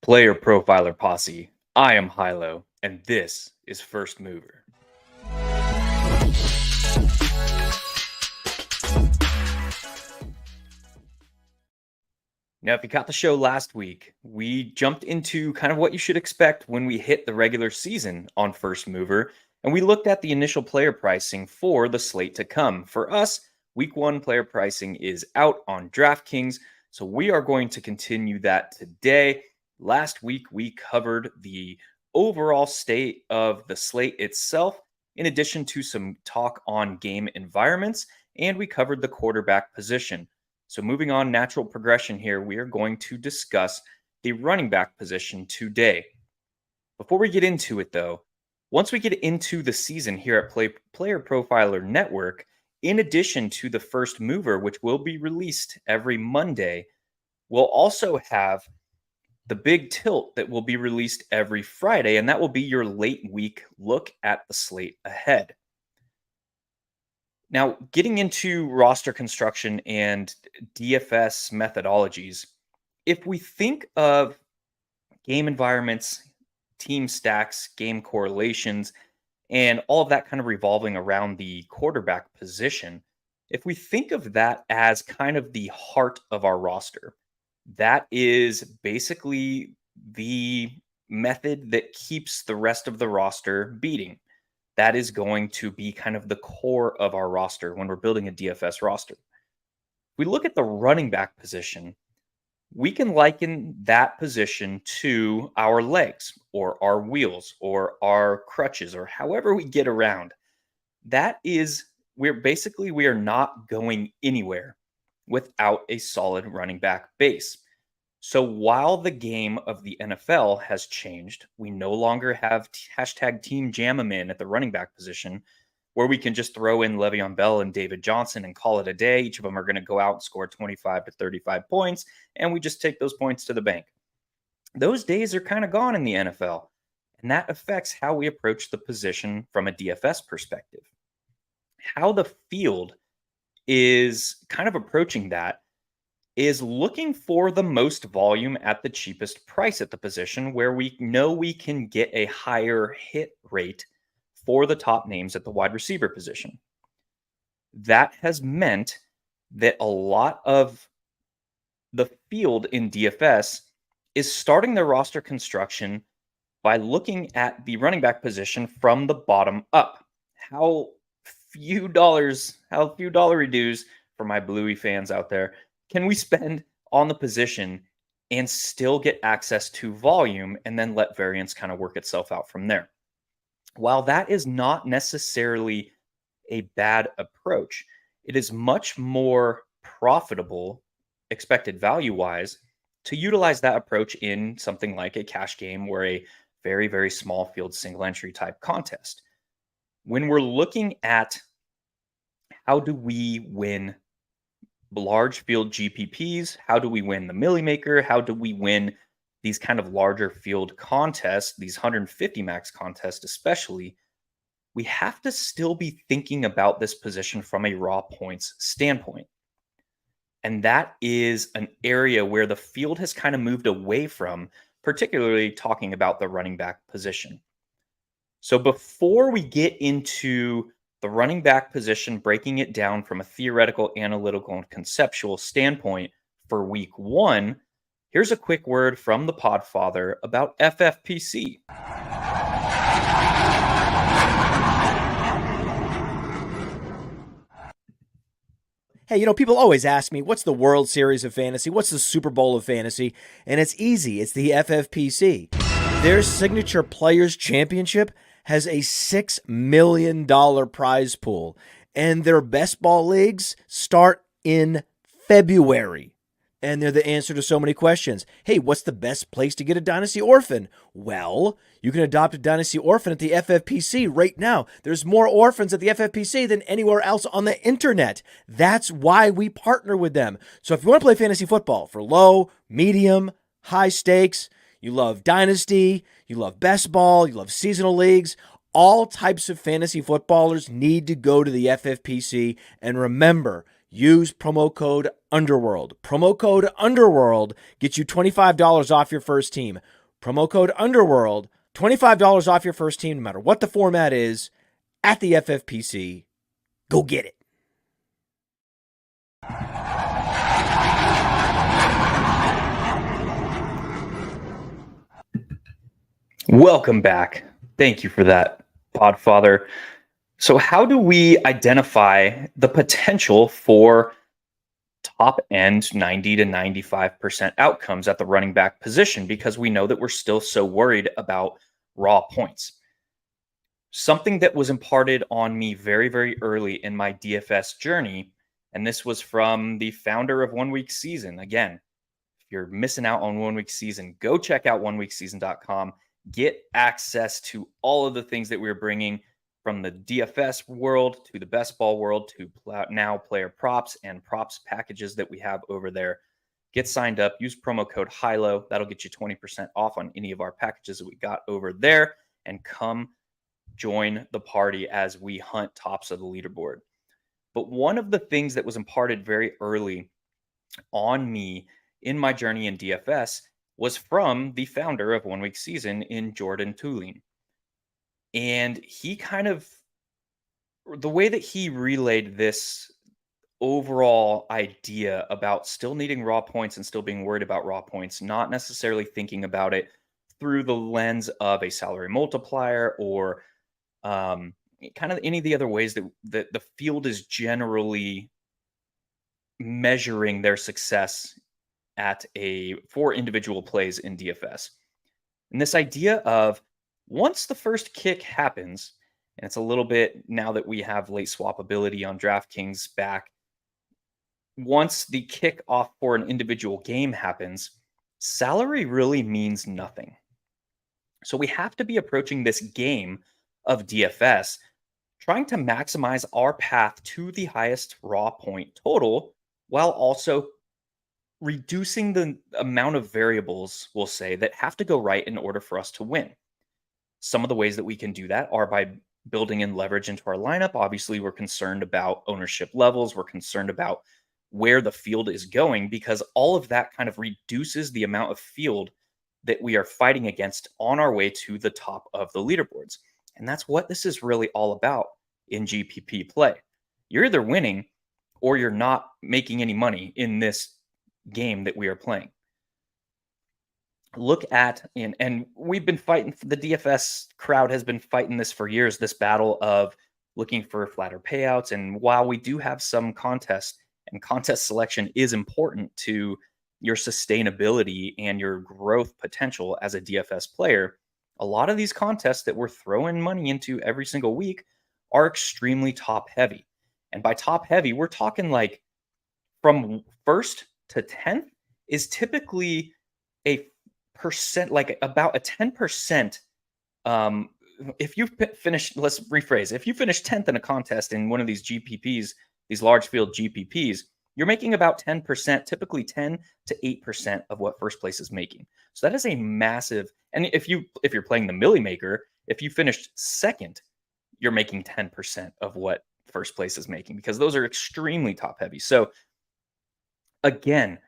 Player Profiler Posse. I am Hilo, and this is First Mover. Now, if you caught the show last week, we jumped into kind of what you should expect when we hit the regular season on First Mover, and we looked at the initial player pricing for the slate to come. For us, week one player pricing is out on DraftKings, so we are going to continue that today. Last week, we covered the overall state of the slate itself, in addition to some talk on game environments, and we covered the quarterback position. So moving on, natural progression here, we are going to discuss the running back position today. Before we get into it, though, once we get into the season here at Player Profiler Network, in addition to the First Mover, which will be released every Monday, we'll also have the Big Tilt that will be released every Friday, and that will be your late week look at the slate ahead. Now, getting into roster construction and DFS methodologies, if we think of game environments, team stacks, game correlations, and all of that kind of revolving around the quarterback position, if we think of that as kind of the heart of our roster, that is basically the method that keeps the rest of the roster beating. That is going to be kind of the core of our roster when we're building a DFS roster. If we look at the running back position, we can liken that position to our legs or our wheels or our crutches or however we get around. That is, we are not going anywhere without a solid running back base. So while the game of the NFL has changed, we no longer have hashtag Team Jam 'em in at the running back position, where we can just throw in Le'Veon Bell and David Johnson and call it a day. Each of them are going to go out and score 25 to 35 points, and we just take those points to the bank. Those days are kind of gone in the NFL, and that affects how we approach the position from a DFS perspective. How the field is kind of approaching that is looking for the most volume at the cheapest price at the position where we know we can get a higher hit rate for the top names at the wide receiver position. That has meant that a lot of the field in DFS is starting their roster construction by looking at the running back position from the bottom up. How few dollary dues for my Bluey fans out there can we spend on the position and still get access to volume and then let variance kind of work itself out from there? While that is not necessarily a bad approach, it is much more profitable, expected value-wise, to utilize that approach in something like a cash game or a very, very small field single entry type contest. When we're looking at how do we win large field GPPs, how do we win the Millie Maker, how do we win these kind of larger field contests, these 150 max contests especially, we have to still be thinking about this position from a raw points standpoint. And that is an area where the field has kind of moved away from, particularly talking about the running back position. So before we get into the running back position, breaking it down from a theoretical, analytical, and conceptual standpoint for week one, here's a quick word from the Podfather about FFPC. Hey, people always ask me, what's the World Series of Fantasy? What's the Super Bowl of Fantasy? And it's easy. It's the FFPC. Their signature Players Championship has a $6 million prize pool, and their best ball leagues start in February. And they're the answer to so many questions. Hey, what's the best place to get a Dynasty Orphan? Well, you can adopt a Dynasty Orphan at the FFPC right now. There's more orphans at the FFPC than anywhere else on the internet. That's why we partner with them. So if you want to play fantasy football for low, medium, high stakes, you love Dynasty, you love best ball, you love seasonal leagues, all types of fantasy footballers need to go to the FFPC. And remember, use promo code Underworld. Promo code Underworld gets you $25 off your first team. Promo code Underworld, $25 off your first team, no matter what the format is, at the FFPC. Go get it. Welcome back. Thank you for that, Podfather. So how do we identify the potential for top end 90 to 95% outcomes at the running back position? Because we know that we're still so worried about raw points. Something that was imparted on me very, very early in my DFS journey, and this was from the founder of One Week Season. Again, if you're missing out on One Week Season, go check out oneweekseason.com. Get access to all of the things that we're bringing from the DFS world to the best ball world to now player props and props packages that we have over there. Get signed up. Use promo code HILO. That'll get you 20% off on any of our packages that we got over there. And come join the party as we hunt tops of the leaderboard. But one of the things that was imparted very early on me in my journey in DFS was from the founder of One Week Season in Jordan Tulin. And he the way that he relayed this overall idea about still needing raw points and still being worried about raw points, not necessarily thinking about it through the lens of a salary multiplier or kind of any of the other ways that the field is generally measuring their success for individual plays in DFS. And this idea of once the first kick happens, and it's a little bit now that we have late swappability on DraftKings back, once the kick off for an individual game happens, salary really means nothing. So we have to be approaching this game of DFS trying to maximize our path to the highest raw point total while also reducing the amount of variables, we'll say, that have to go right in order for us to win. Some of the ways that we can do that are by building in leverage into our lineup. Obviously, we're concerned about ownership levels. We're concerned about where the field is going because all of that kind of reduces the amount of field that we are fighting against on our way to the top of the leaderboards. And that's what this is really all about in GPP play. You're either winning or you're not making any money in this game that we are playing. Look at, and we've been fighting, the DFS crowd has been fighting this for years, this battle of looking for flatter payouts. And while we do have some contests, and contest selection is important to your sustainability and your growth potential as a DFS player, a lot of these contests that we're throwing money into every single week are extremely top heavy. And by top heavy, we're talking like from first to 10th is typically a percent, like about a 10%. If you finish, let's rephrase, if you finish 10th in a contest in one of these GPPs, these large field GPPs, you're making about 10%, typically 10 to 8% of what first place is making. So that is a massive, and if you're playing the Millie Maker, if you finished second, you're making 10% of what first place is making because those are extremely top heavy. So again,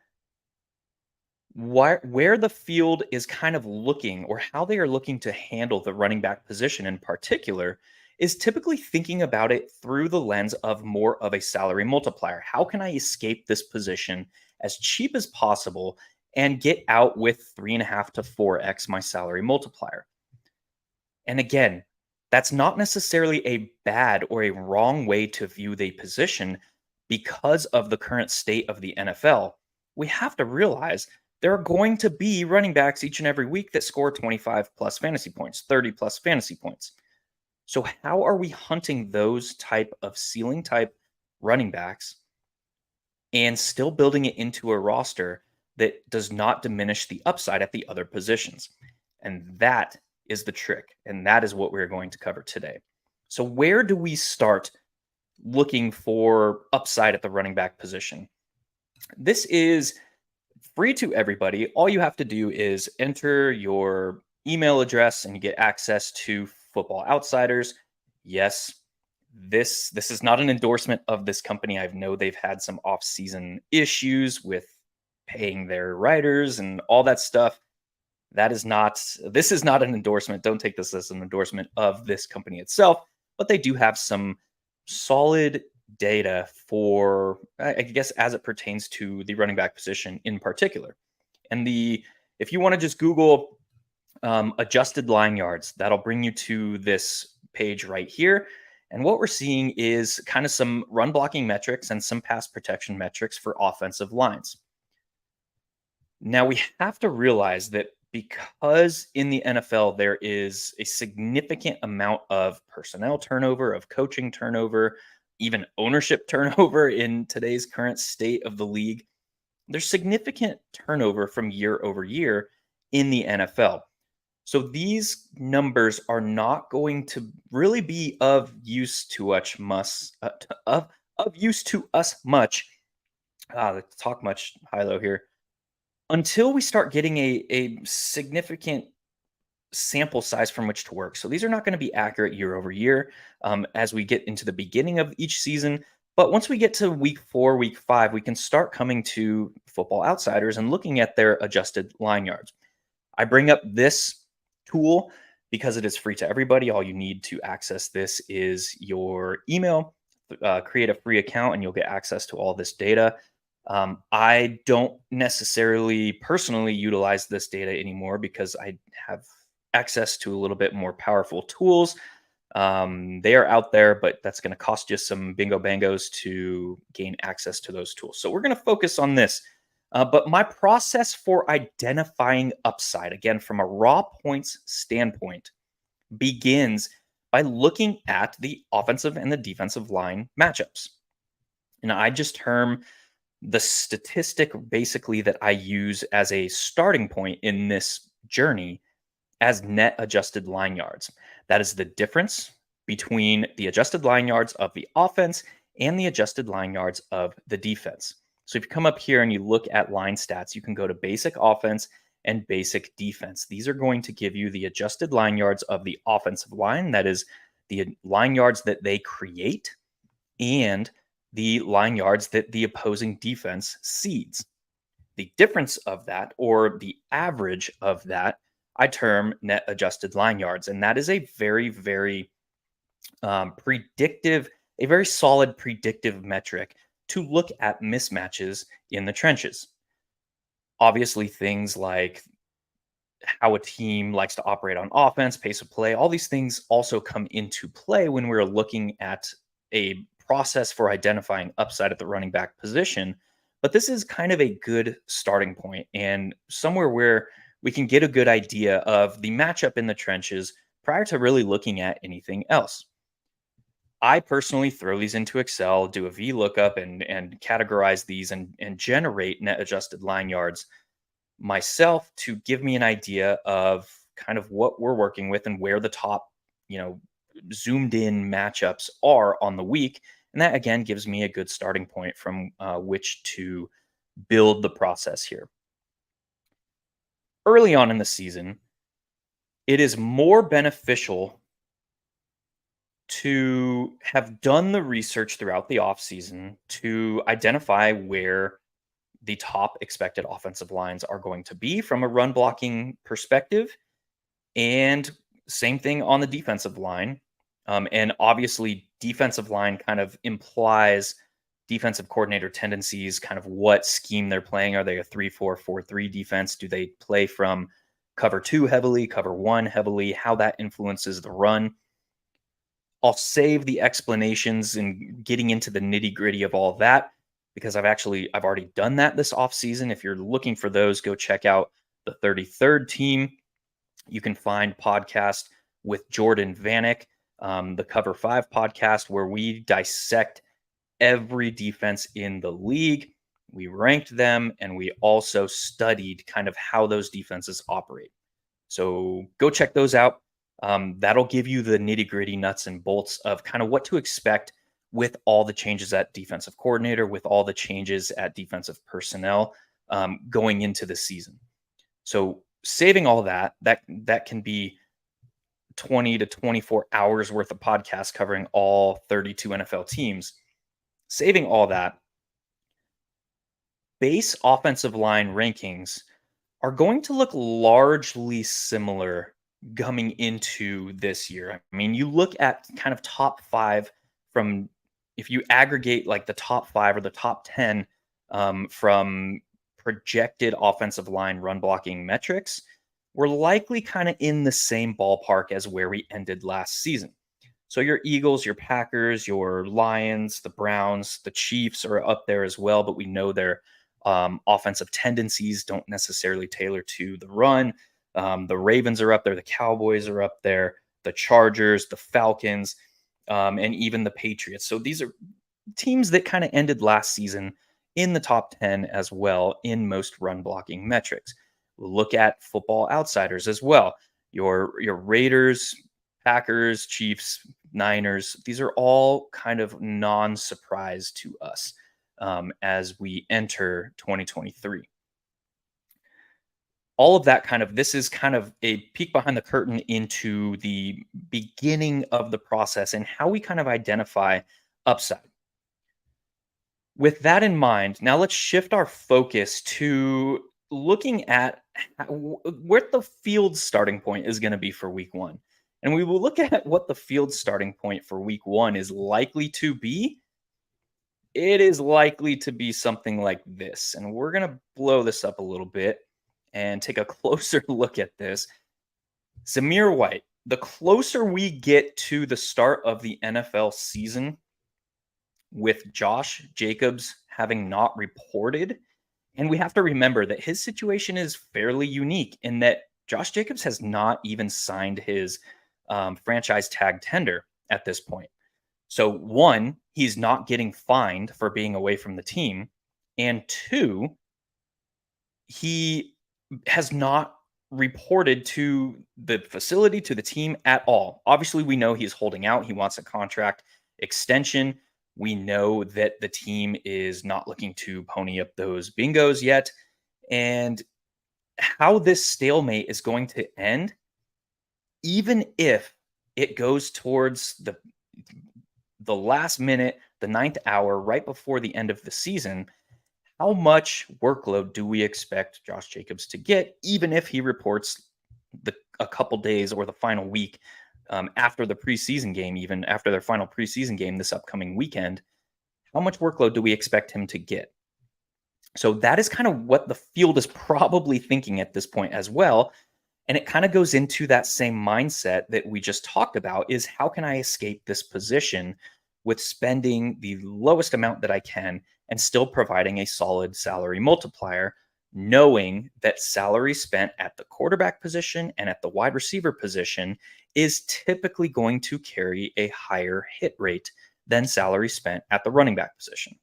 where the field is kind of looking or how they are looking to handle the running back position in particular is typically thinking about it through the lens of more of a salary multiplier. How can I escape this position as cheap as possible and get out with 3.5 to 4x my salary multiplier? And again, that's not necessarily a bad or a wrong way to view the position because of the current state of the NFL. We have to realize there are going to be running backs each and every week that score 25 plus fantasy points, 30 plus fantasy points. So how are we hunting those type of ceiling type running backs and still building it into a roster that does not diminish the upside at the other positions? And that is the trick. And that is what we're going to cover today. So where do we start looking for upside at the running back position? This is free to everybody. All you have to do is enter your email address and you get access to Football Outsiders. Yes, This is not an endorsement of this company. I know they've had some off-season issues with paying their writers and all that stuff. This is not an endorsement. Don't take this as an endorsement of this company itself, but they do have some solid data for, I guess, as it pertains to the running back position in particular. And if you want to just Google adjusted line yards, that'll bring you to this page right here. And what we're seeing is kind of some run blocking metrics and some pass protection metrics for offensive lines. Now, we have to realize that because in the NFL, there is a significant amount of personnel turnover, of coaching turnover, even ownership turnover in today's current state of the league, there's significant turnover from year over year in the NFL. So these numbers are not going to really be of use to us much. Let's talk much high-low here. Until we start getting a significant sample size from which to work. So these are not going to be accurate year over year as we get into the beginning of each season. But once we get to week 4, week 5, we can start coming to Football Outsiders and looking at their adjusted line yards. I bring up this tool because it is free to everybody. All you need to access this is your email, create a free account, and you'll get access to all this data. I don't necessarily personally utilize this data anymore because I have access to a little bit more powerful tools. They are out there, but that's going to cost you some bingo bangos to gain access to those tools. So we're going to focus on this. But my process for identifying upside, again, from a raw points standpoint, begins by looking at the offensive and the defensive line matchups. And I just term the statistic basically that I use as a starting point in this journey as net adjusted line yards. That is the difference between the adjusted line yards of the offense and the adjusted line yards of the defense. So if you come up here and you look at line stats, you can go to basic offense and basic defense. These are going to give you the adjusted line yards of the offensive line. That is the line yards that they create and the line yards that the opposing defense cedes. The difference of that, or the average of that, I term net adjusted line yards. And that is a very, very predictive, a very solid predictive metric to look at mismatches in the trenches. Obviously, things like how a team likes to operate on offense, pace of play, all these things also come into play when we're looking at a process for identifying upside at the running back position. But this is kind of a good starting point and somewhere where we can get a good idea of the matchup in the trenches prior to really looking at anything else. I personally throw these into Excel, do a VLOOKUP, and categorize these and generate net adjusted line yards myself to give me an idea of kind of what we're working with and where the top, zoomed in matchups are on the week. And that, again, gives me a good starting point from which to build the process here. Early on in the season, it is more beneficial to have done the research throughout the offseason to identify where the top expected offensive lines are going to be from a run blocking perspective. And same thing on the defensive line. And obviously, defensive line kind of implies defensive coordinator tendencies, kind of what scheme they're playing. Are they a 3-4-4-3 defense? Do they play from cover 2 heavily, cover 1 heavily? How that influences the run. I'll save the explanations and getting into the nitty-gritty of all that because I've already done that this offseason. If you're looking for those, go check out the 33rd team. You can find podcast with Jordan Vanek, the Cover 5 podcast, where we dissect every defense in the league. We ranked them, and we also studied kind of how those defenses operate. So go check those out. That'll give you the nitty-gritty nuts and bolts of kind of what to expect with all the changes at defensive coordinator, with all the changes at defensive personnel going into the season. So saving all that can be 20 to 24 hours worth of podcasts covering all 32 NFL teams. Saving all that, base offensive line rankings are going to look largely similar coming into this year. I mean, you look at kind of top five from, if you aggregate like the top five or the top 10 from projected offensive line run blocking metrics, we're likely kind of in the same ballpark as where we ended last season. So your Eagles, your Packers, your Lions, the Browns, the Chiefs are up there as well, but we know their offensive tendencies don't necessarily tailor to the run. The Ravens are up there, the Cowboys are up there, the Chargers, the Falcons, and even the Patriots. So these are teams that kind of ended last season in the top 10 as well in most run blocking metrics. Look at Football Outsiders as well. Your Raiders, Packers, Chiefs, Niners, these are all kind of non-surprise to us as we enter 2023. All of that this is kind of a peek behind the curtain into the beginning of the process and how we kind of identify upside. With that in mind, now let's shift our focus to looking at where the field starting point is going to be for week one. And we will look at what the field starting point for week one is likely to be. It is likely to be something like this. And we're going to blow this up a little bit and take a closer look at this. Zamir White, the closer we get to the start of the NFL season, with Josh Jacobs having not reported. And we have to remember that his situation is fairly unique in that Josh Jacobs has not even signed his franchise tag tender at this point. So one, he's not getting fined for being away from the team. And two, he has not reported to the facility, to the team at all. Obviously, we know he's holding out. He wants a contract extension. We know that the team is not looking to pony up those bingos yet. And how this stalemate is going to end, even if it goes towards the last minute, the ninth hour, right before the end of the season, how much workload do we expect Josh Jacobs to get, even if he reports a couple days or the final week after the preseason game, even after their final preseason game this upcoming weekend? How much workload do we expect him to get? So that is kind of what the field is probably thinking at this point as well. And it kind of goes into that same mindset that we just talked about, is how can I escape this position with spending the lowest amount that I can and still providing a solid salary multiplier, knowing that salary spent at the quarterback position and at the wide receiver position is typically going to carry a higher hit rate than salary spent at the running back position.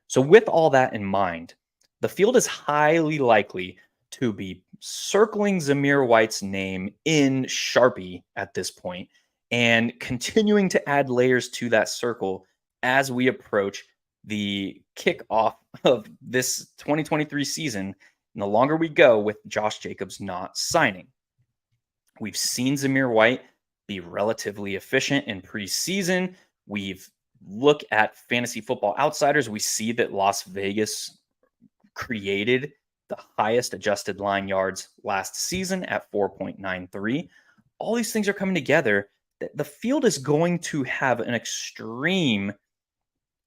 So with all that in mind, the field is highly likely to be circling Zamir White's name in Sharpie at this point and continuing to add layers to that circle as we approach the kickoff of this 2023 season. And the longer we go with Josh Jacobs not signing, we've seen Zamir White be relatively efficient in preseason. We've looked at Fantasy Football Outsiders. We see that Las Vegas created the highest adjusted line yards last season at 4.93. All these things are coming together. The field is going to have an extreme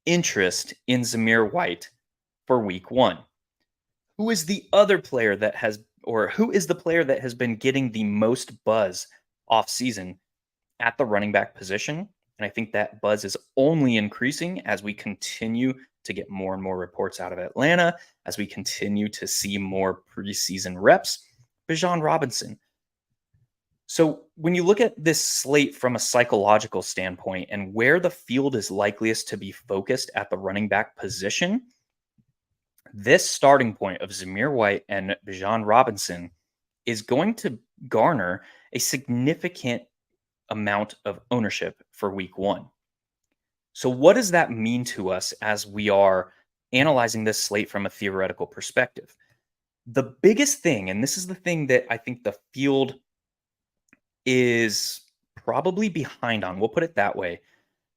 interest in Zamir White for week one. Who is the other player that has, or who is the player that has been getting the most buzz off season at the running back position? And I think that buzz is only increasing as we continue to get more and more reports out of Atlanta, as we continue to see more preseason reps. Bijan Robinson. So when you look at this slate from a psychological standpoint and where the field is likeliest to be focused at the running back position, this starting point of Zamir White and Bijan Robinson is going to garner a significant amount of ownership for week one. So what does that mean to us as we are analyzing this slate from a theoretical perspective? The biggest thing, and this is the thing that I think the field is probably behind on. We'll put it that way.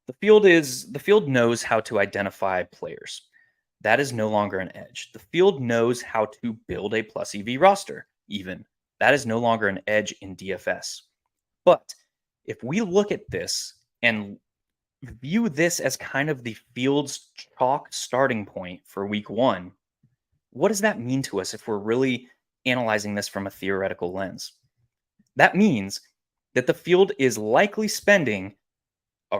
The field knows how to identify players. That is no longer an edge. The field knows how to build a plus EV roster, even. That is no longer an edge in DFS. But if we look at this and view this as kind of the field's chalk starting point for week one, what does that mean to us if we're really analyzing this from a theoretical lens? That means that the field is likely spending a,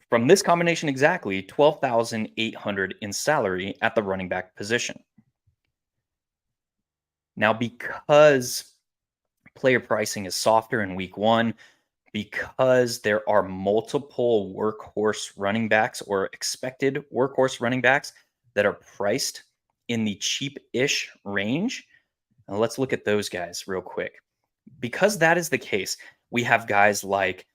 from this combination exactly 12,800 in salary at the running back position. Now, because player pricing is softer in week one, because there are multiple workhorse running backs or expected workhorse running backs that are priced in the cheap-ish range. Now let's look at those guys real quick. Because that is the case, we have guys like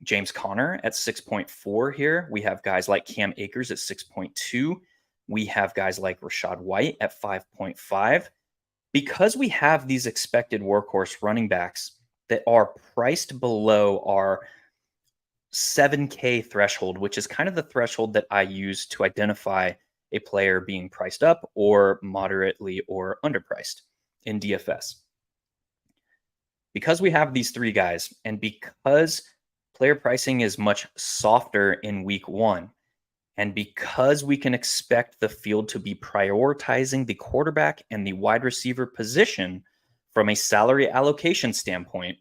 James Conner at 6.4 here. We have guys like Cam Akers at 6.2. We have guys like Rachaad White at 5.5. Because we have these expected workhorse running backs that are priced below our 7K threshold, which is kind of the threshold that I use to identify a player being priced up or moderately or underpriced in DFS. Because we have these three guys, and because player pricing is much softer in week one, and because we can expect the field to be prioritizing the quarterback and the wide receiver position from a salary allocation standpoint,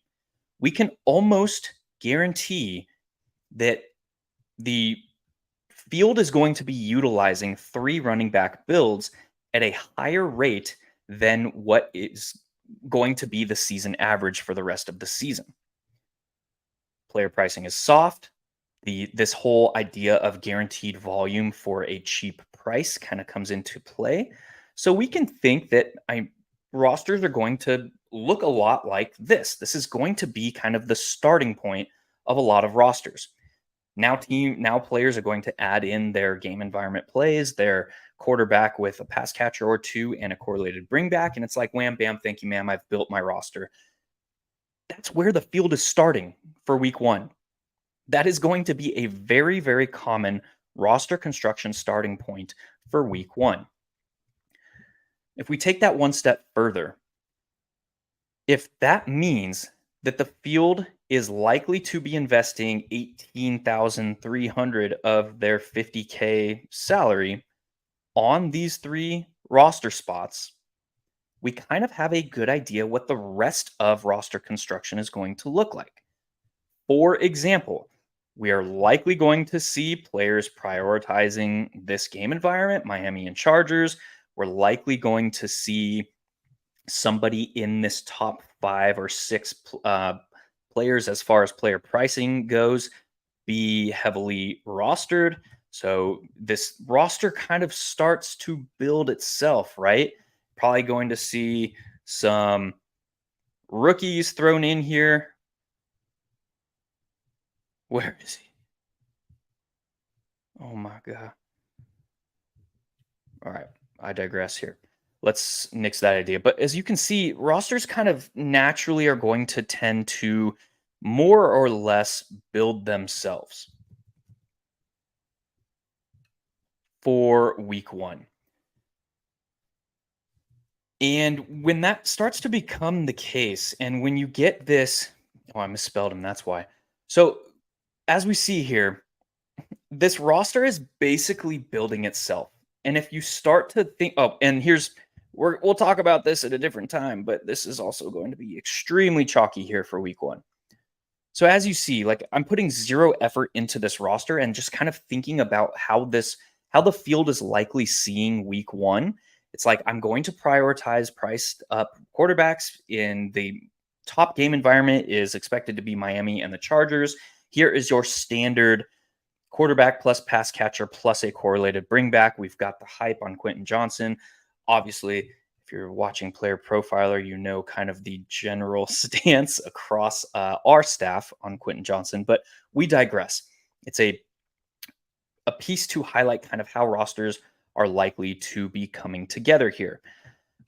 we can almost guarantee that the field is going to be utilizing 3 running back builds at a higher rate than what is going to be the season average for the rest of the season. Player pricing is soft. This whole idea of guaranteed volume for a cheap price kind of comes into play. So we can think that rosters are going to look a lot like this. This is going to be kind of the starting point of a lot of rosters. Now players are going to add in their game environment plays, their quarterback with a pass catcher or two and a correlated bring back. And it's like, wham, bam, thank you, ma'am. I've built my roster. That's where the field is starting for week one. That is going to be a very, very common roster construction starting point for week one. If we take that one step further, if that means that the field is likely to be investing 18,300 of their 50K salary on these 3 roster spots, we kind of have a good idea what the rest of roster construction is going to look like. For example, we are likely going to see players prioritizing this game environment, Miami and Chargers. We're likely going to see somebody in this top 5 or 6 players as far as player pricing goes be heavily rostered. So this roster kind of starts to build itself, right? Probably going to see some rookies thrown in here. Where is he? Oh my God. All right. I digress here. Let's nix that idea. But as you can see, rosters kind of naturally are going to tend to more or less build themselves for week one. And when that starts to become the case, and when you get this, oh, I misspelled him. That's why. So as we see here, this roster is basically building itself. And if you start to think, oh, and we'll talk about this at a different time, but this is also going to be extremely chalky here for week one. So as you see, like I'm putting 0 effort into this roster and just kind of thinking about how the field is likely seeing week one. It's like I'm going to prioritize priced up quarterbacks in the top game environment is expected to be Miami and the Chargers. Here is your standard quarterback plus pass catcher plus a correlated bring back. We've got the hype on Quentin Johnson. Obviously, if you're watching Player Profiler, you know kind of the general stance across our staff on Quentin Johnson, but we digress. It's a piece to highlight kind of how rosters are likely to be coming together here.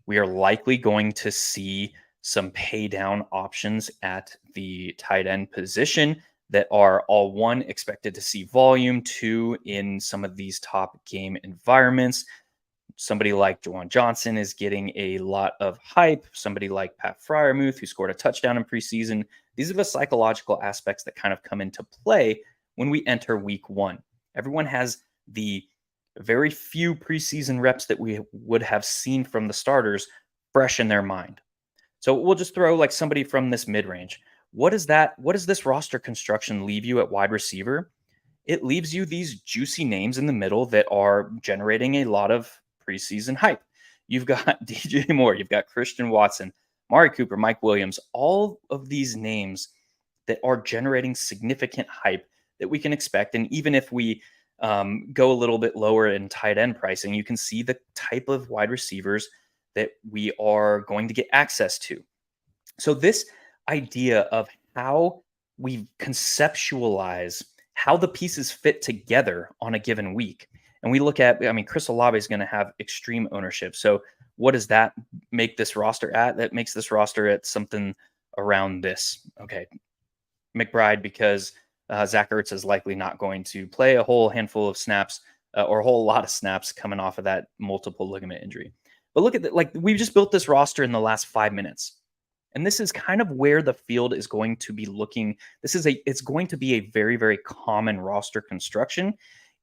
We are likely going to see some pay down options at the tight end position that are all one expected to see volume, two in some of these top game environments. Somebody like Jawan Johnson is getting a lot of hype. Somebody like Pat Fryermuth, who scored a touchdown in preseason. These are the psychological aspects that kind of come into play when we enter week one. Everyone has the very few preseason reps that we would have seen from the starters fresh in their mind. So we'll just throw like somebody from this mid range. What does this roster construction leave you at wide receiver? It leaves you these juicy names in the middle that are generating a lot of preseason hype. You've got DJ Moore, you've got Christian Watson, Mari Cooper, Mike Williams, all of these names that are generating significant hype that we can expect. And even if we go a little bit lower in tight end pricing, you can see the type of wide receivers that we are going to get access to. So this idea of how we conceptualize how the pieces fit together on a given week. And we look at, I mean, Chris Olave is going to have extreme ownership. So what does that make this roster at? That makes this roster at something around this. Okay. McBride, because Zach Ertz is likely not going to play a whole handful of snaps or a whole lot of snaps coming off of that multiple ligament injury. But look at that. Like, we've just built this roster in the last 5 minutes. And this is kind of where the field is going to be looking. It's going to be a very, very common roster construction.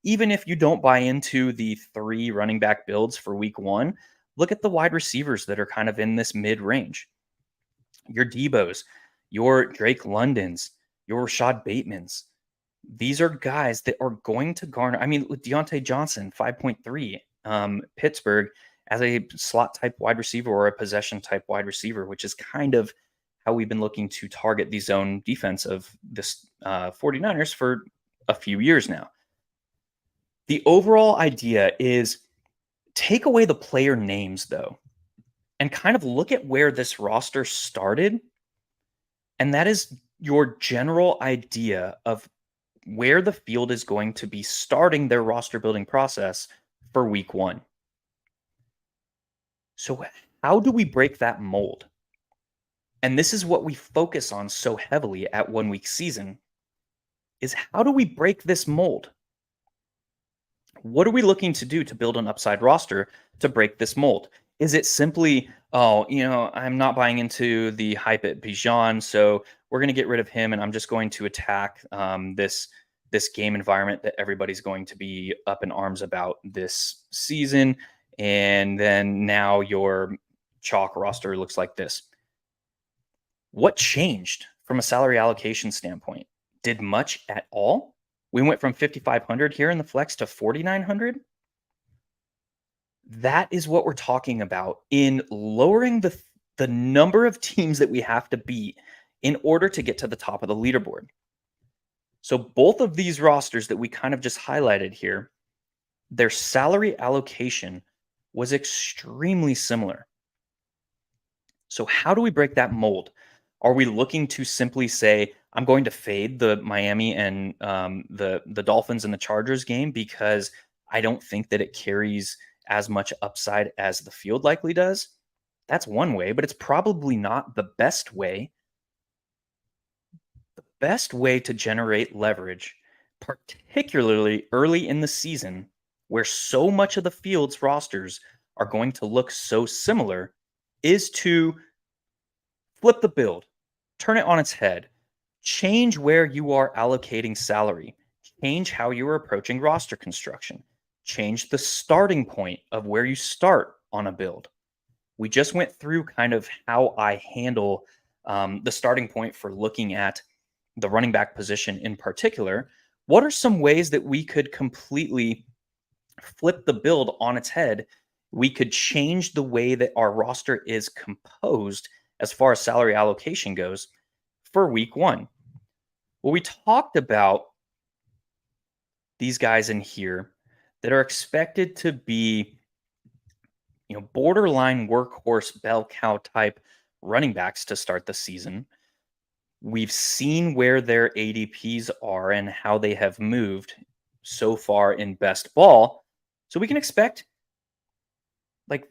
Even if you don't buy into the 3 running back builds for week one, look at the wide receivers that are kind of in this mid range. Your Debos, your Drake Londons, your Rashad Batemans. These are guys that are going to garner. I mean, Deontay Johnson, 5.3, Pittsburgh, as a slot type wide receiver or a possession type wide receiver, which is kind of how we've been looking to target the zone defense of this 49ers for a few years now. The overall idea is take away the player names, though, and kind of look at where this roster started. And that is your general idea of where the field is going to be starting their roster building process for week one. So how do we break that mold? And this is what we focus on so heavily at 1 week season is how do we break this mold? What are we looking to do to build an upside roster to break this mold? Is it simply, I'm not buying into the hype at Bijan, so we're going to get rid of him and I'm just going to attack this game environment that everybody's going to be up in arms about this season. And then now your chalk roster looks like this. What changed from a salary allocation standpoint? Did much at all? We went from 5,500 here in the flex to 4,900. That is what we're talking about in lowering the number of teams that we have to beat in order to get to the top of the leaderboard. So both of these rosters that we kind of just highlighted here, their salary allocation was extremely similar. So how do we break that mold? Are we looking to simply say, I'm going to fade the Miami and the Dolphins and the Chargers game because I don't think that it carries as much upside as the field likely does? That's one way, but it's probably not the best way. The best way to generate leverage, particularly early in the season, where so much of the field's rosters are going to look so similar, is to flip the build, turn it on its head, change where you are allocating salary, change how you are approaching roster construction, change the starting point of where you start on a build. We just went through kind of how I handle the starting point for looking at the running back position in particular. What are some ways that we could completely flip the build on its head? We could change the way that our roster is composed as far as salary allocation goes for week one. Well, we talked about these guys in here that are expected to be, borderline workhorse bell cow type running backs to start the season. We've seen where their ADPs are and how they have moved so far in best ball. So we can expect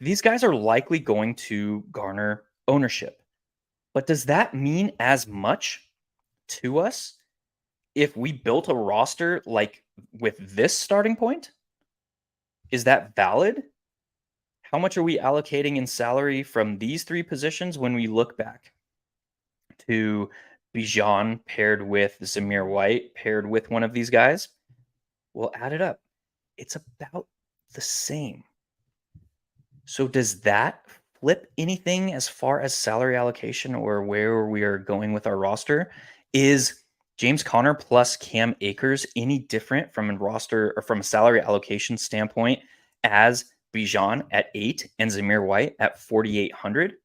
these guys are likely going to garner ownership. But does that mean as much to us if we built a roster like with this starting point? Is that valid? How much are we allocating in salary from these three positions when we look back to Bijan paired with Zamir White paired with one of these guys? We'll add it up. It's about the same. So does that flip anything as far as salary allocation or where we are going with our roster? Is James Conner plus Cam Akers any different from a roster or from a salary allocation standpoint as Bijan at 8 and Zamir White at 4,800?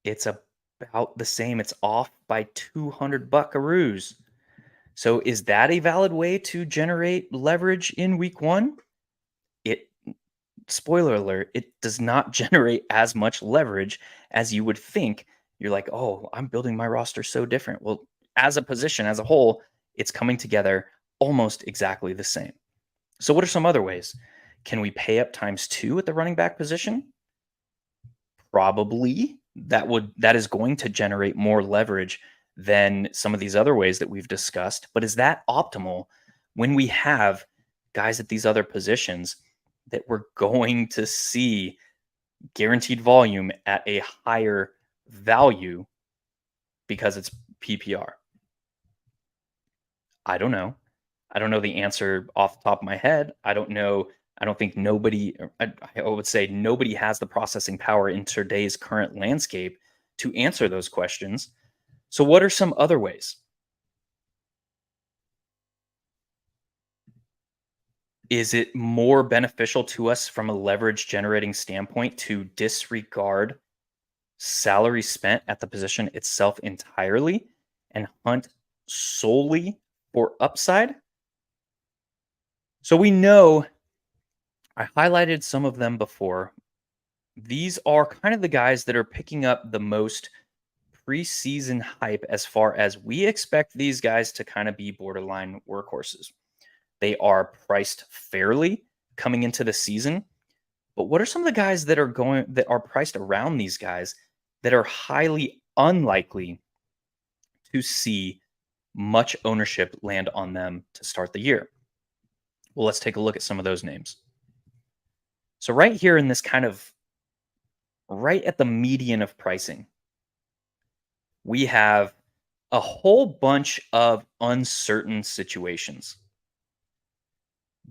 It's about the same. It's off by 200 buckaroos. So is that a valid way to generate leverage in week 1? It Spoiler alert, it does not generate as much leverage as you would think. You're like, "Oh, I'm building my roster so different." Well, as a position as a whole, it's coming together almost exactly the same. So what are some other ways? Can we pay up times 2 at the running back position? Probably. That is going to generate more leverage than some of these other ways that we've discussed, but is that optimal when we have guys at these other positions that we're going to see guaranteed volume at a higher value because it's PPR? I don't know. I don't know the answer off the top of my head. I don't know. I don't think nobody, I would say nobody has the processing power in today's current landscape to answer those questions. So, what are some other ways? Is it more beneficial to us from a leverage generating standpoint to disregard salary spent at the position itself entirely and hunt solely for upside? So we know I highlighted some of them before. These are kind of the guys that are picking up the most preseason hype as far as we expect these guys to kind of be borderline workhorses. They are priced fairly coming into the season. But what are some of the guys that are priced around these guys that are highly unlikely to see much ownership land on them to start the year? Well, let's take a look at some of those names. So right here in this kind of right at the median of pricing, we have a whole bunch of uncertain situations.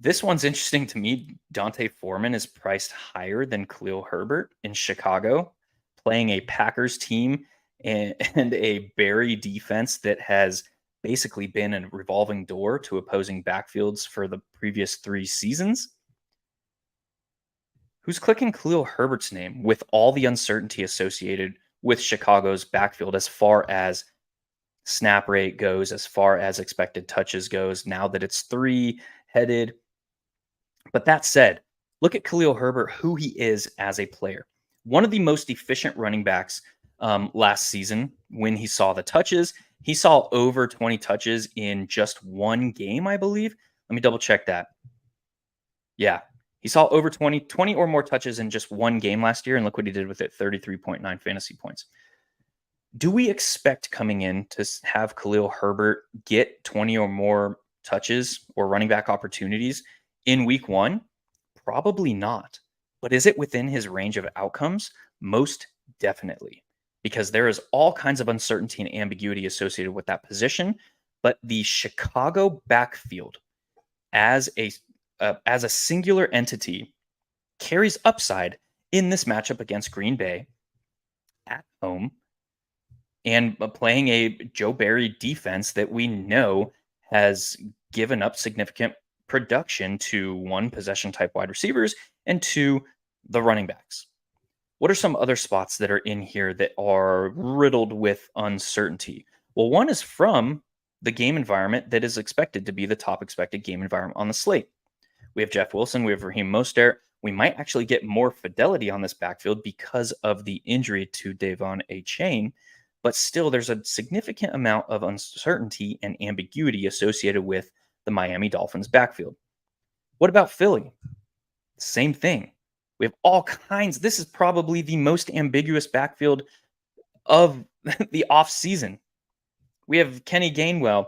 This one's interesting to me. Dante Foreman is priced higher than Khalil Herbert in Chicago, playing a Packers team and a Barry defense that has basically been a revolving door to opposing backfields for the previous 3 seasons. Who's clicking Khalil Herbert's name with all the uncertainty associated with Chicago's backfield as far as snap rate goes, as far as expected touches goes, now that it's 3-headed? But that said, look at Khalil Herbert, who he is as a player. One of the most efficient running backs last season when he saw the touches. He saw over 20 touches in just one game, I believe. Let me double check that. Yeah, he saw over 20 or more touches in just one game last year, and look what he did with it, 33.9 fantasy points. Do we expect coming in to have Khalil Herbert get 20 or more touches or running back opportunities in week 1? Probably not. But is it within his range of outcomes? Most definitely, because there is all kinds of uncertainty and ambiguity associated with that position. But the Chicago backfield as a singular entity carries upside in this matchup against Green Bay at home and playing a Joe Barry defense that we know has given up significant production to 1, possession type wide receivers, and 2, the running backs. What are some other spots that are in here that are riddled with uncertainty? Well, one is from the game environment that is expected to be the top expected game environment on the slate. We have Jeff Wilson, we have Raheem Mostert. We might actually get more fidelity on this backfield because of the injury to Devon Achane, but still there's a significant amount of uncertainty and ambiguity associated with the Miami Dolphins backfield. What about Philly? Same thing. We have all kinds. This is probably the most ambiguous backfield of the off season. We have Kenny Gainwell,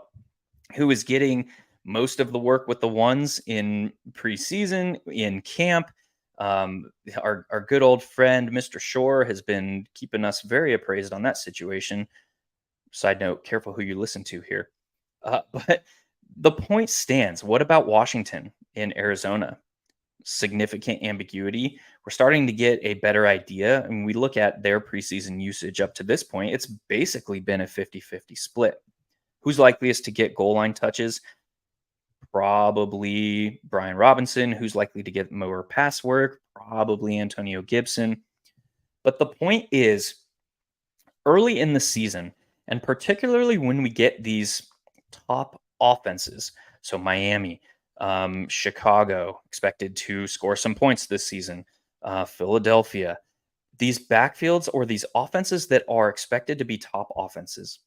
who is getting most of the work with the ones in preseason, in camp. Our good old friend, Mr. Shore, has been keeping us very appraised on that situation. Side note, careful who you listen to here. But the point stands. What about Washington in Arizona? Significant ambiguity. We're starting to get a better idea. And we look at their preseason usage up to this point, it's basically been a 50-50 split. Who's likeliest to get goal line touches? Probably Brian Robinson. Who's likely to get more pass work? Probably Antonio Gibson. But the point is, early in the season, and particularly when we get these top offenses, so Miami, Chicago, expected to score some points this season, Philadelphia, these backfields or these offenses that are expected to be top offenses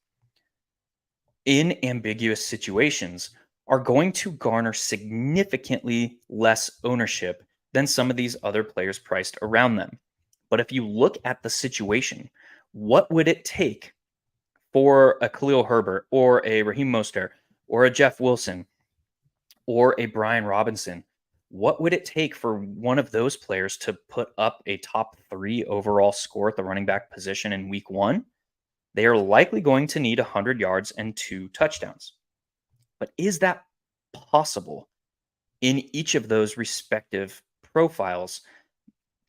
in ambiguous situations are going to garner significantly less ownership than some of these other players priced around them. But if you look at the situation, what would it take for a Khalil Herbert or a Raheem Mostert or a Jeff Wilson or a Brian Robinson? What would it take for one of those players to put up a top 3 overall score at the running back position in week 1? They are likely going to need 100 yards and 2 touchdowns. But is that possible in each of those respective profiles?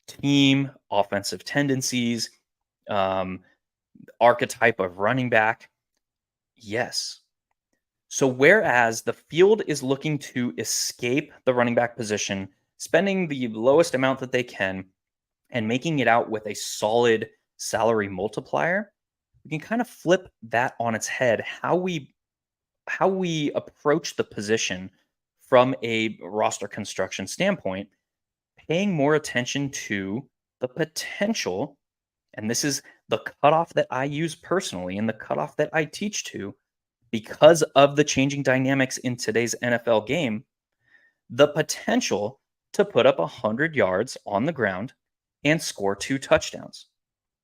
Team, offensive tendencies, archetype of running back? Yes. So whereas the field is looking to escape the running back position, spending the lowest amount that they can and making it out with a solid salary multiplier, we can kind of flip that on its head. How we approach the position from a roster construction standpoint, paying more attention to the potential, and this is the cutoff that I use personally and the cutoff that I teach to because of the changing dynamics in today's NFL game, the potential to put up 100 yards on the ground and score 2 touchdowns.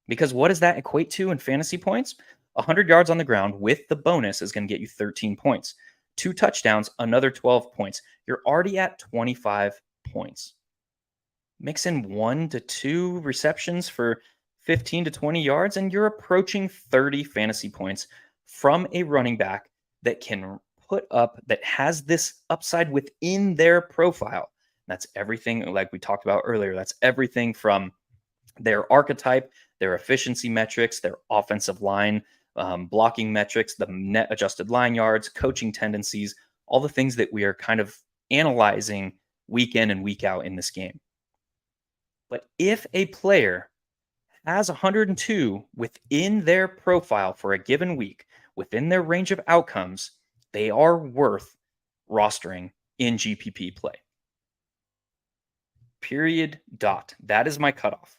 Because what does that equate to in fantasy points? 100 yards on the ground with the bonus is going to get you 13 points. 2 touchdowns, another 12 points. You're already at 25 points. Mix in 1 to 2 receptions for 15 to 20 yards, and you're approaching 30 fantasy points from a running back that can put up, that has this upside within their profile. That's everything, like we talked about earlier, that's everything from their archetype, their efficiency metrics, their offensive line, blocking metrics, the net adjusted line yards, coaching tendencies, all the things that we are kind of analyzing week in and week out in this game. But if a player has 102 within their profile for a given week, within their range of outcomes, they are worth rostering in GPP play. Period. Dot. That is my cutoff.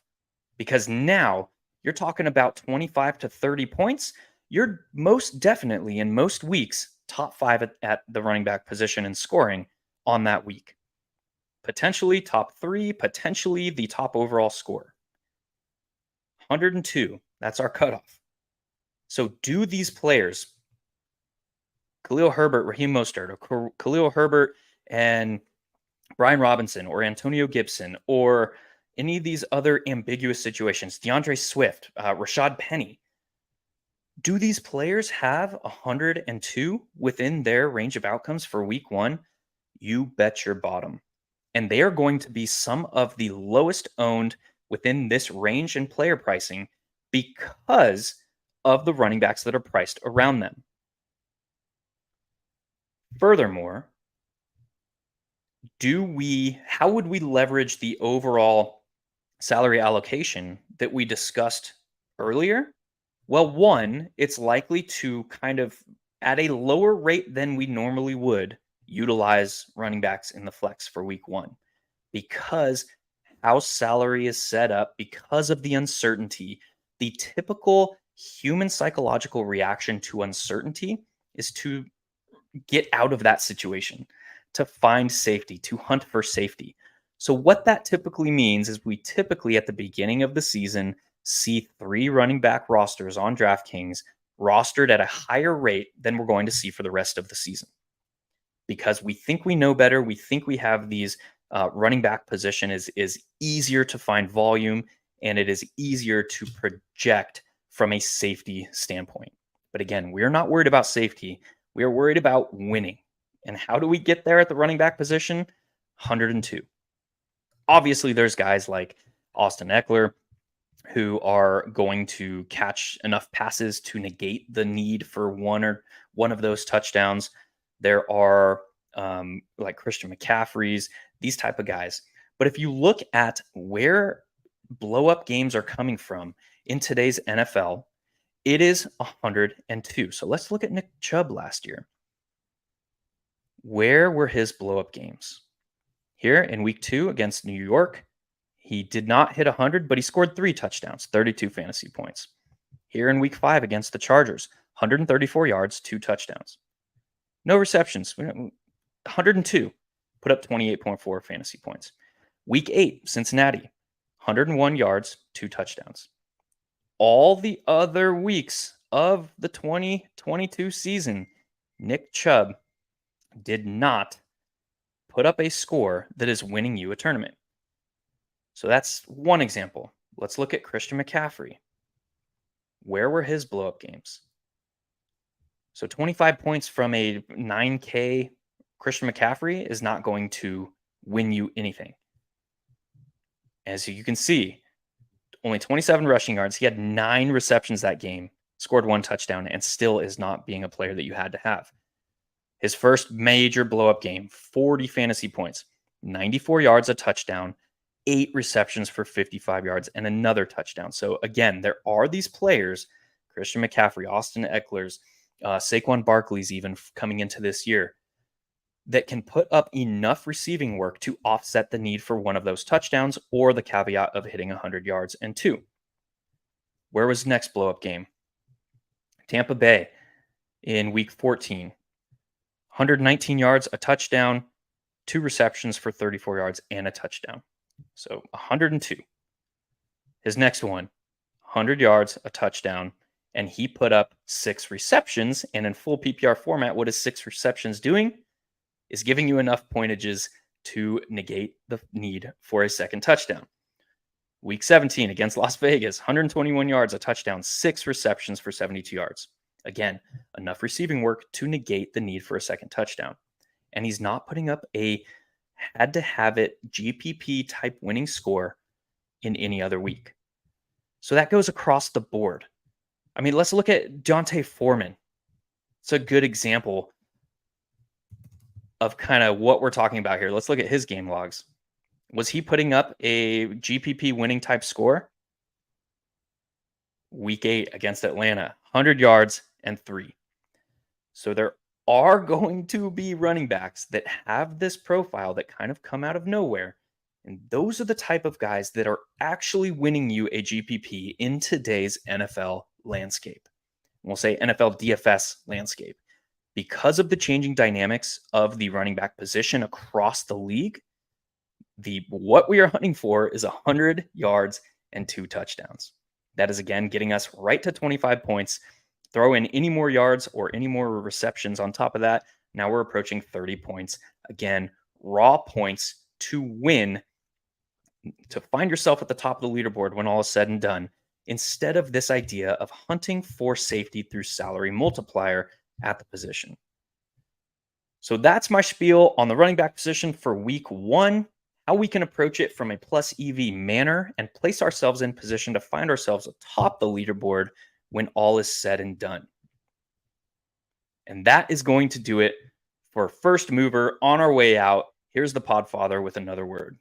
Because now you're talking about 25 to 30 points. You're most definitely in most weeks top 5 at the running back position in scoring on that week. Potentially top 3, potentially the top overall score. 102, that's our cutoff. So do these players, Khalil Herbert, Raheem Mostert, or Khalil Herbert and Brian Robinson, or Antonio Gibson, or any of these other ambiguous situations, DeAndre Swift, Rashad Penny, do these players have 102 within their range of outcomes for week 1? You bet your bottom. And they are going to be some of the lowest owned within this range in player pricing because of the running backs that are priced around them. Furthermore, how would we leverage the overall salary allocation that we discussed earlier? Well, one, it's likely to kind of, at a lower rate than we normally would, utilize running backs in the flex for week 1 because how salary is set up, because of the uncertainty. The typical human psychological reaction to uncertainty is to get out of that situation, to find safety, to hunt for safety. So what that typically means is we typically at the beginning of the season see 3 running back rosters on DraftKings rostered at a higher rate than we're going to see for the rest of the season. Because we think we know better. We think we have these running back position is easier to find volume, and it is easier to project from a safety standpoint. But again, we're not worried about safety. We are worried about winning. And how do we get there at the running back position? 102. Obviously, there's guys like Austin Eckler who are going to catch enough passes to negate the need for one of those touchdowns. There are like Christian McCaffrey's, these type of guys. But if you look at where blow-up games are coming from in today's NFL, it is 102. So let's look at Nick Chubb last year. Where were his blow-up games? Here in week 2 against New York, he did not hit 100, but he scored 3 touchdowns, 32 fantasy points. Here in week 5 against the Chargers, 134 yards, 2 touchdowns. No receptions, 102, put up 28.4 fantasy points. Week 8, Cincinnati, 101 yards, 2 touchdowns. All the other weeks of the 2022 season, Nick Chubb did not put up a score that is winning you a tournament. So that's one example. Let's look at Christian McCaffrey. Where were his blow-up games? So 25 points from a 9K Christian McCaffrey is not going to win you anything. As you can see, only 27 rushing yards. He had 9 receptions that game, scored 1 touchdown, and still is not being a player that you had to have. His first major blow-up game, 40 fantasy points, 94 yards, a touchdown, 8 receptions for 55 yards, and another touchdown. So again, there are these players, Christian McCaffrey, Austin Eckler's, Saquon Barkley's even coming into this year, that can put up enough receiving work to offset the need for one of those touchdowns or the caveat of hitting 100 yards and 2. Where was the next blow-up game? Tampa Bay in week 14. 119 yards, a touchdown, 2 receptions for 34 yards, and a touchdown. So 102. His next one, 100 yards, a touchdown, and he put up 6 receptions. And in full PPR format, what is 6 receptions doing? Is giving you enough pointages to negate the need for a second touchdown. Week 17 against Las Vegas, 121 yards, a touchdown, 6 receptions for 72 yards. Again, enough receiving work to negate the need for a second touchdown. And he's not putting up a had-to-have-it GPP type winning score in any other week. So that goes across the board. I mean, let's look at D'Onta Foreman. It's a good example of kind of what we're talking about here. Let's look at his game logs. Was he putting up a GPP winning type score? Week 8 against Atlanta, 100 yards and 3. So there are going to be running backs that have this profile that kind of come out of nowhere. And those are the type of guys that are actually winning you a GPP in today's NFL landscape. We'll say NFL DFS landscape. Because of the changing dynamics of the running back position across the league, what we are hunting for is 100 yards and 2 touchdowns. That is, again, getting us right to 25 points. Throw in any more yards or any more receptions on top of that. Now we're approaching 30 points. Again, raw points to win, to find yourself at the top of the leaderboard when all is said and done, instead of this idea of hunting for safety through salary multiplier at the position. So that's my spiel on the running back position for week 1, how we can approach it from a plus EV manner and place ourselves in position to find ourselves atop the leaderboard when all is said and done. And that is going to do it for First Mover. On our way out, here's the Podfather with another word.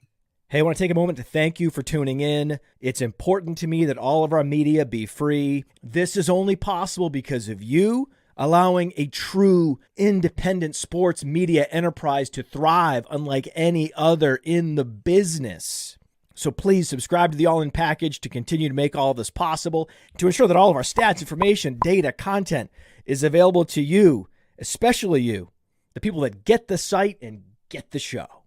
Hey, I want to take a moment to thank you for tuning in. It's important to me that all of our media be free. This is only possible because of you, allowing a true independent sports media enterprise to thrive unlike any other in the business. So please subscribe to the All In Package to continue to make all of this possible, to ensure that all of our stats, information, data, content is available to you, especially you, the people that get the site and get the show.